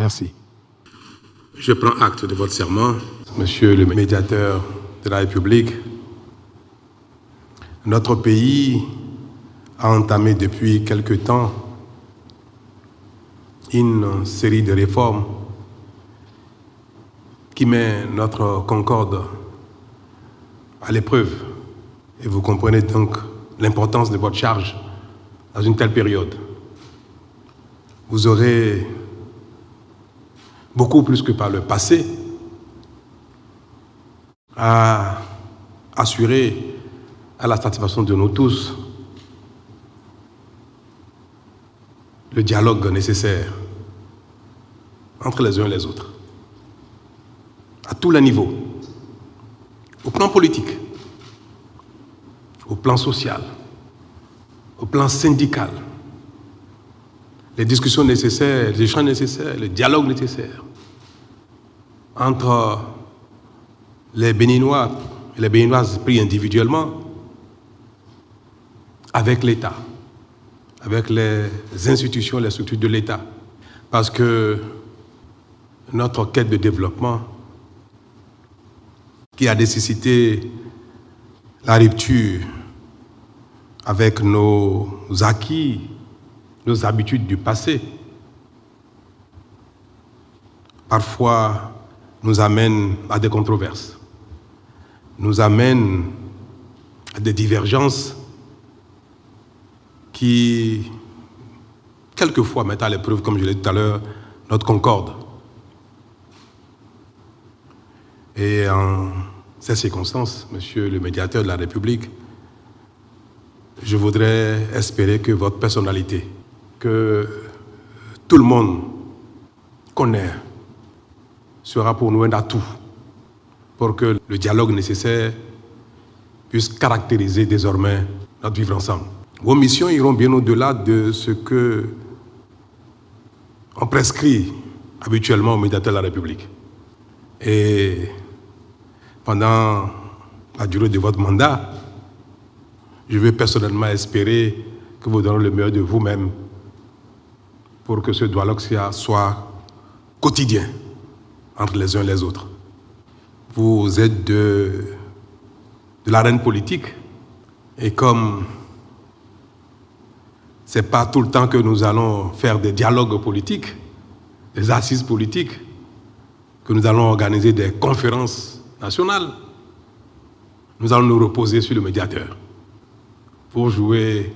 Merci. Je prends acte de votre serment, Monsieur le médiateur de la République. Notre pays a entamé depuis quelque temps une série de réformes qui met notre concorde à l'épreuve. Et vous comprenez donc l'importance de votre charge dans une telle période. Vous aurez, beaucoup plus que par le passé, à assurer à la satisfaction de nous tous le dialogue nécessaire entre les uns et les autres, à tous les niveaux, au plan politique, au plan social, au plan syndical, les discussions nécessaires, les échanges nécessaires, le dialogue nécessaire entre les Béninois et les Béninoises pris individuellement avec l'État, avec les institutions, les structures de l'État. Parce que notre quête de développement, qui a nécessité la rupture avec nos acquis, nos habitudes du passé, parfois nous amène à des controverses, nous amène à des divergences qui, quelquefois, mettent à l'épreuve, comme je l'ai dit tout à l'heure, notre concorde. Et en ces circonstances, Monsieur le médiateur de la République, je voudrais espérer que votre personnalité, que tout le monde connaît, sera pour nous un atout pour que le dialogue nécessaire puisse caractériser désormais notre vivre ensemble. Vos missions iront bien au-delà de ce que on prescrit habituellement au médiateur de la République. Et pendant la durée de votre mandat, je veux personnellement espérer que vous donnerez le meilleur de vous-même pour que ce dialogue soit quotidien entre les uns et les autres. Vous êtes de l'arène politique et comme ce n'est pas tout le temps que nous allons faire des dialogues politiques, des assises politiques, que nous allons organiser des conférences nationales. Nous allons nous reposer sur le médiateur pour jouer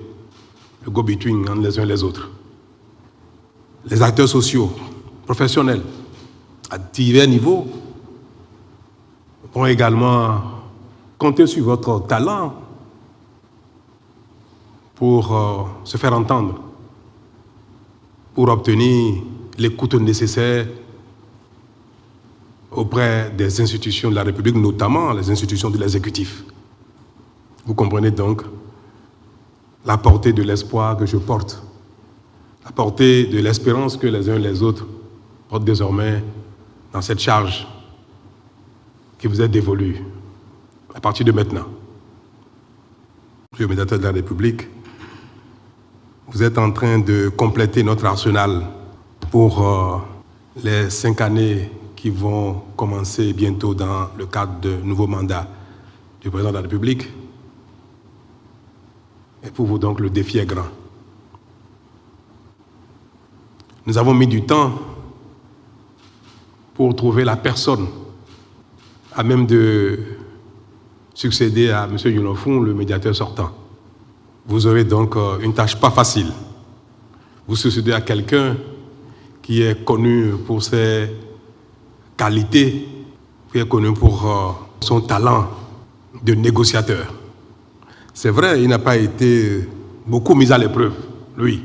le go-between entre les uns et les autres. Les acteurs sociaux, professionnels, à divers niveaux, vont également compter sur votre talent pour se faire entendre, pour obtenir l'écoute nécessaire auprès des institutions de la République, notamment les institutions de l'exécutif. Vous comprenez donc la portée de l'espoir que je porte, la portée de l'espérance que les uns et les autres portent désormais dans cette charge qui vous est dévolue à partir de maintenant. Monsieur le médiateur de la République, vous êtes en train de compléter notre arsenal pour les 5 années qui vont commencer bientôt dans le cadre de nouveaux mandats du président de la République. Et pour vous donc, le défi est grand. Nous avons mis du temps pour trouver la personne à même de succéder à M. Yunofun, le médiateur sortant. Vous aurez donc une tâche pas facile. Vous succédez à quelqu'un qui est connu pour ses qualités, qui est connu pour son talent de négociateur. C'est vrai, il n'a pas été beaucoup mis à l'épreuve, lui.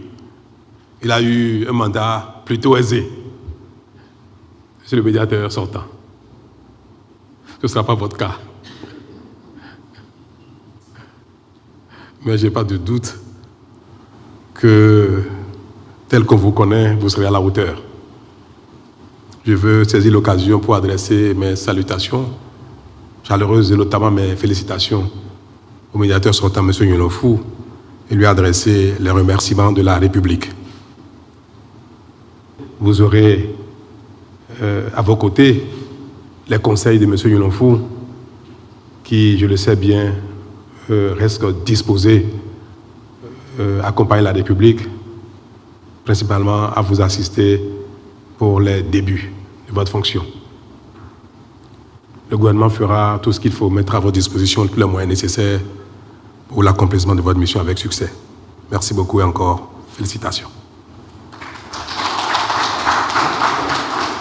Il a eu un mandat plutôt aisé. C'est le médiateur sortant. Ce ne sera pas votre cas. Mais je n'ai pas de doute que, tel qu'on vous connaît, vous serez à la hauteur. Je veux saisir l'occasion pour adresser mes salutations chaleureuses et notamment mes félicitations au médiateur sortant, M. Yunofun, et lui adresser les remerciements de la République. Vous aurez à vos côtés les conseils de M. Yulonfou, qui, je le sais bien, reste disposé à accompagner la République, principalement à vous assister pour les débuts de votre fonction. Le gouvernement fera tout ce qu'il faut, mettre à votre disposition tous les moyens nécessaires pour l'accomplissement de votre mission avec succès. Merci beaucoup et encore félicitations.